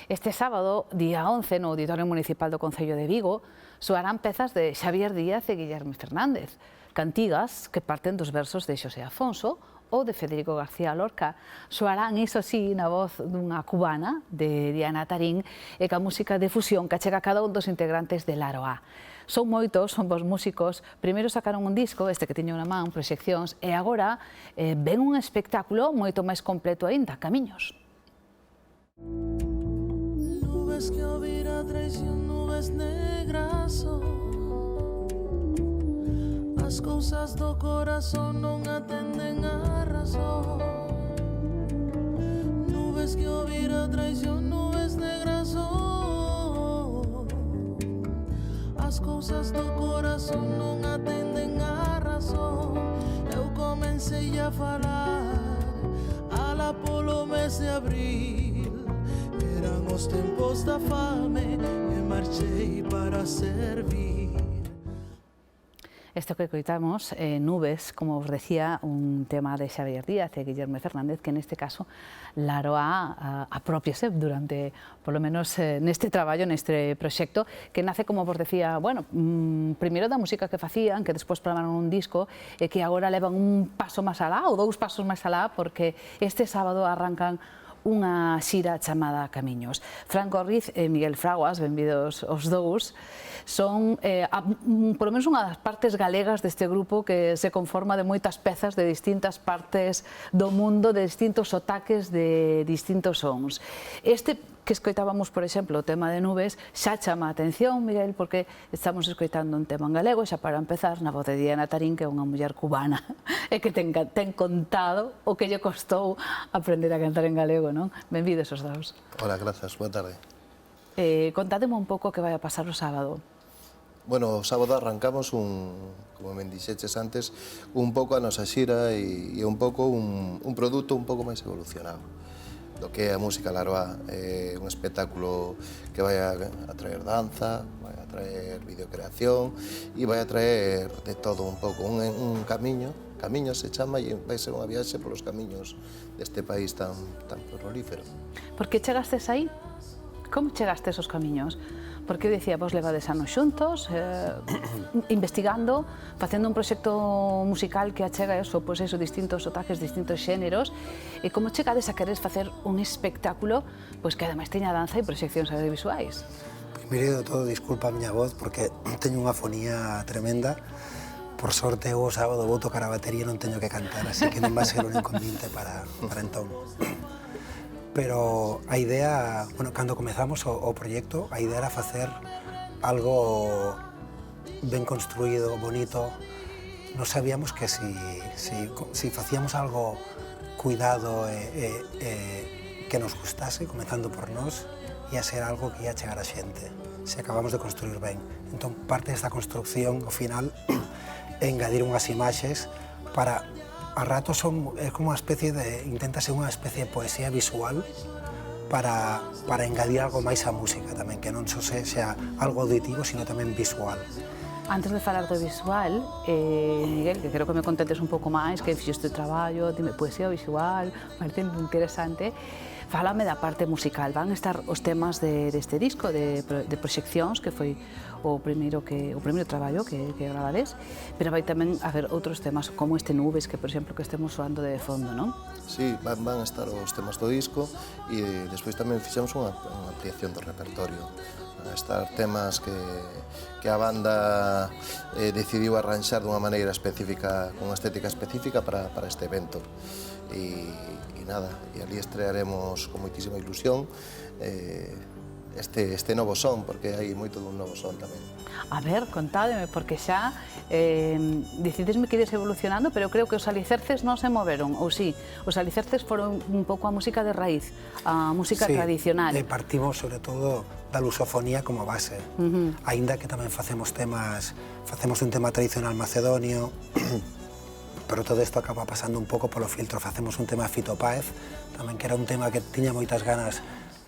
Este sábado, día 11, no Auditorio Municipal do Concello de Vigo, soarán pezas de Xavier Díaz e Guillermo Fernández, cantigas que parten dos versos de Xosé Afonso ou de Federico García Lorca. Soarán, iso sí, na voz dunha cubana, de Diana Tarín, e ca música de fusión que achega cada un dos integrantes de Laroa. Son moitos, son bons músicos. Primeiro sacaron un disco, este que teño na man, Proxeccións, e agora ven un espectáculo moito máis completo aínda, Camiños. Nubes que ao vir a traición, nubes negras son. As cousas do corazón non atenden a razón. Nubes que ao vir a traición, nubes negras son. As cousas do corazón non atenden a razón. Eu comecei a falar ala polo mes de abril. Eran os tempos da fame e marchei para servir. Esto que coitamos, Nubes, como os decía, un tema de Xavier Díaz e Guillermo Fernández, que neste caso Laroa apropiase durante, polo menos neste traballo, neste proxecto, que nace, como vos decía, bueno, primeiro da música que facían, que despois programaron un disco, e que agora levan un paso máis alá, ou 2 pasos máis alá, porque este sábado arrancan unha xira chamada Camiños. Franco Riz e Miguel Fraguas, benvidos os dous, son, polo menos, unha das partes galegas deste grupo que se conforma de moitas pezas de distintas partes do mundo, de distintos sotaques, de distintos sons. Este que escoitábamos, por exemplo, o tema de Nubes, xa chama a atención, Miguel, porque estamos escoitando un tema en galego, xa para empezar, na voz de Diana Tarín, que é unha muller cubana, e que ten contado o que lle costou aprender a cantar en galego, non? Benvidos os dous. Hola, grazas, boa tarde. Contádeme un pouco que vai a pasar o sábado. Bueno, o sábado arrancamos como me dixeches antes, un pouco a nosa xira e un pouco un produto un pouco máis evolucionado do que é a música Laroa. É un espectáculo que vai a traer danza, vai a traer videocreación e vai a traer de todo un pouco, un camiño, Camiños se chama, e vai ser unha viaxe polos camiños deste país tan prolífero. Por que chegastes aí? Como chegastes aos camiños? Porque dicía, vos levades anos xuntos, investigando, facendo un proxecto musical que achega eso, pois eso, distintos sotaques, distintos xéneros, e como chegades a querer facer un espectáculo pois que ademais teña danza e proxeccións audiovisuais? Primeiro de todo, disculpa a miña voz, porque teño unha fonía tremenda. Por sorte, eu o sábado vou tocar a batería e non teño que cantar, así que non vai ser un inconveniente para entón. Pero a idea, bueno, cando comezamos o proxecto, a idea era facer algo ben construído, bonito. Nos sabíamos que si facíamos algo cuidado e que nos gustase, comezando por nós, ia ser algo que ia chegar a xente, se acabamos de construir ben. Entón, parte desta construcción, ao final, é engadir unhas imaxes para... A ratos é como unha especie de... Intenta ser unha especie de poesía visual para engadir algo máis á música tamén, que non só sea algo auditivo, sino tamén visual. Antes de falar do visual, Miguel, que quero que me contentes un pouco máis, que fixo este traballo, dime, poesía visual, parece interesante. Fálame da parte musical. Van estar os temas deste disco de Proxeccións, que foi o primeiro traballo que gravades, pero vai tamén haber outros temas como este Nubes, que, por exemplo, que estemos soando de fondo, non? Sí, van a estar os temas do disco e despois tamén fixemos unha ampliación do repertorio. Van a estar temas que a banda decidiu arranxar dunha maneira específica, con unha estética específica para este evento. E nada, e ali estrearemos con moitísima ilusión este novo son, porque hai moito dun novo son tamén. A ver, contádeme, porque xa decidesme que ides evolucionando, pero creo que os alicerces non se moveron, ou sí? Os alicerces foron un pouco a música de raíz, a música tradicional. Sí, partimos sobre todo da lusofonía como base, aínda que tamén facemos un tema tradicional macedonio, pero todo isto acaba pasando un pouco polo filtro. Facemos un tema de Fito Páez, tamén que era un tema que tiña moitas ganas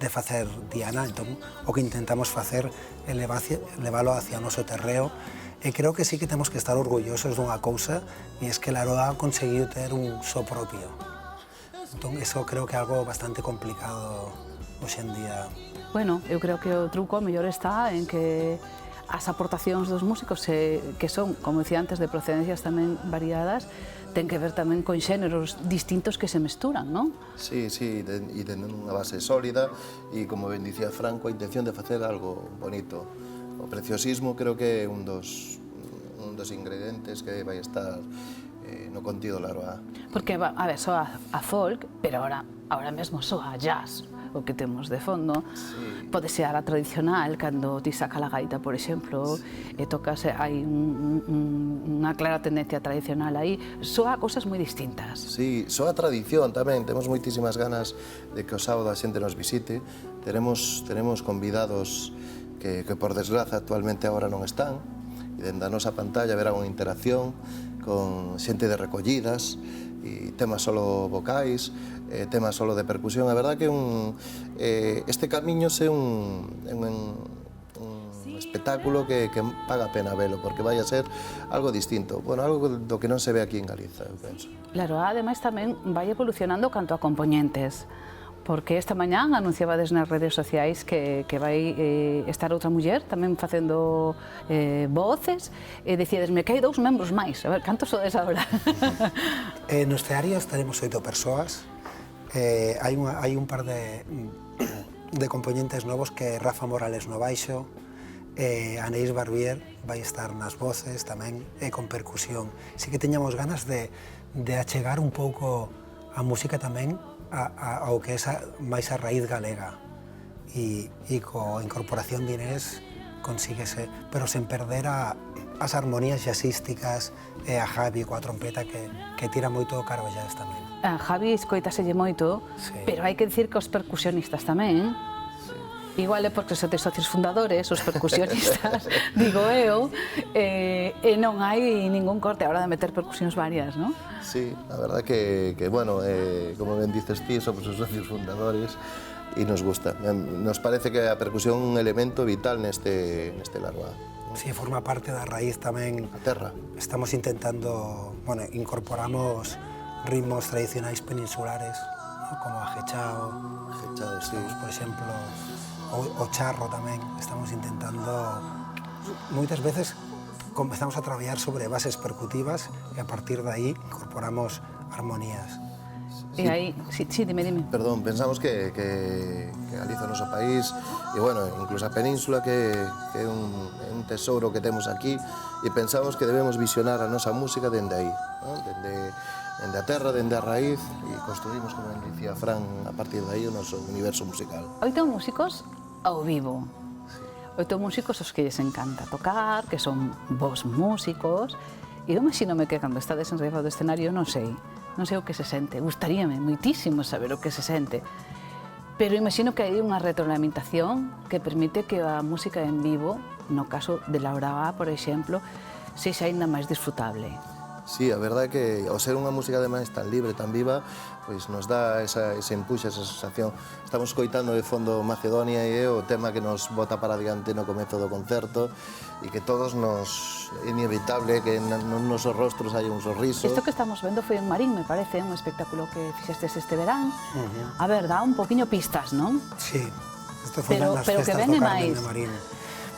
de facer Diana, entón o que intentamos facer é leválo hacia o noso terreo, e creo que sí que temos que estar orgullosos dunha cousa, e é que Laroa conseguiu ter un so propio. Entón, eso creo que é algo bastante complicado hoxe en día. Bueno, eu creo que o truco mellor está en que as aportacións dos músicos que son, como decía antes, de procedencias tamén variadas, ten que ver tamén con xéneros distintos que se mesturan, non? Sí, e tenen unha base sólida e, como ben dicía Franco, a intención de facer algo bonito. O preciosismo creo que é un dos ingredientes que vai estar no contido Laroa. Porque, a ver, soa a folk, pero ahora mesmo soa a jazz, o que temos de fondo. Sí. Pode ser a tradicional, cando ti saca a gaita, por exemplo, e tocas, hai unha clara tendencia tradicional aí, soa cosas moi distintas. Sí, soa tradición tamén, temos moitísimas ganas de que o sábado a xente nos visite. Teremos convidados que por desgraza actualmente agora non están, e dende a nosa pantalla verán unha interacción con xente de recollidas e temas solo vocais, temas solo de percusión. A verdad que este camiño é un espectáculo que paga a pena velo, porque vai a ser algo distinto, bueno, algo do que non se ve aquí en Galiza, eu penso. Claro, ademais tamén vai evolucionando canto a componentes, porque esta mañán anunciabades nas redes sociais que vai estar outra muller tamén facendo voces, e decíadesme que hai 2 membros máis. A ver, cantos sodes agora? No escenario estaremos 8 persoas. Hai un par de componentes novos, que Rafa Morales no baixo, Anaís Barbier vai estar nas voces tamén, con percusión. Sí que teñamos ganas de achegar un pouco a música tamén ao que é máis a raíz galega, e coa incorporación de Inés consíguese, pero sen perder as armonías jazzísticas, e a Javi coa trompeta que tira moito o cargo jazz tamén. A Javi escoitaselle moito, pero hai que dicir que os percusionistas tamén, igual é porque sodes socios fundadores, os percusionistas, digo eu, e non hai ningún corte a hora de meter percusións varias, non? Sí, a verdad que bueno, como ben dices ti, somos os socios fundadores e nos gusta. Nos parece que a percusión é un elemento vital neste Laroa. Sí, forma parte da raíz tamén. A terra. Estamos intentando, bueno, incorporamos ritmos tradicionais peninsulares, ¿no? Como a Jechao, Sí. por exemplo, o charro tamén. Estamos intentando, moitas veces comezamos a traballar sobre bases percutivas e a partir de aí incorporamos armonías. E aí, sí, dime. Perdón, pensamos que Galiza é o noso país e, bueno, incluso a península que é un tesouro que temos aquí, e pensamos que debemos visionar a nosa música dende aí, ¿no? Dende a terra, dende a raíz, e construímos, como dicía Fran, a partir de aí o noso universo musical. 8 músicos ao vivo. 8 músicos os que lles encanta tocar, que son vos músicos, e eu imagínome que cando estades en riba do escenario non sei o que se sente. Gustaríame moitísimo saber o que se sente, pero imagino que hai unha retroalimentación que permite que a música en vivo, no caso de Laroa, por exemplo, sexa aínda máis disfrutable. Sí, a verdade é que ao ser unha música ademais tan libre, tan viva, pois nos dá ese empuxe, esa sensación. Estamos coitando de fondo Macedonia e é o tema que nos bota para adiante no comezo do concerto, e que todos é inevitable que nos nosos rostros hai un sorriso. Isto que estamos vendo foi en Marín, me parece, un espectáculo que fixestes este verán. A ver, dá un poquinho pistas, non? Sí, isto foi nas pero que festas vene do Carmen máis. de Marín.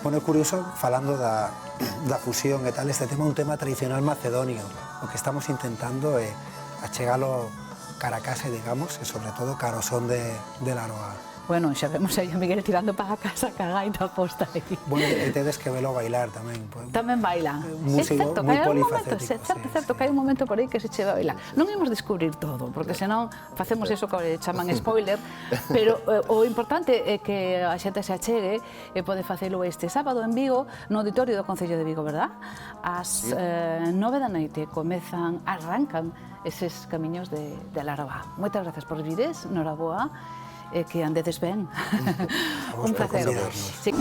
Bueno, é curioso, falando da fusión e tal, este tema é un tema tradicional macedonio. O que estamos intentando é achegalo cara a casa, digamos, e sobre todo cara ao son de Laroa. Bueno, xa vemos aí a Miguel tirando para a casa ca gaita posta aí. Bueno, e tedes que velo bailar tamén. Tamén baila. Músico moi polifacético. Certo, que hai un momento por aí que se che baila. Non imos descubrir todo, porque senón facemos eso que chaman spoiler, pero o importante é que a xente se achegue e pode facelo este sábado en Vigo, no auditorio do Concello de Vigo, verdad? Ás 9 da noite arrancan eses camiños de Laroa. Moitas grazas por vires, noraboa, e que andedes ben. A vos por Un placer. convidarnos. Sí.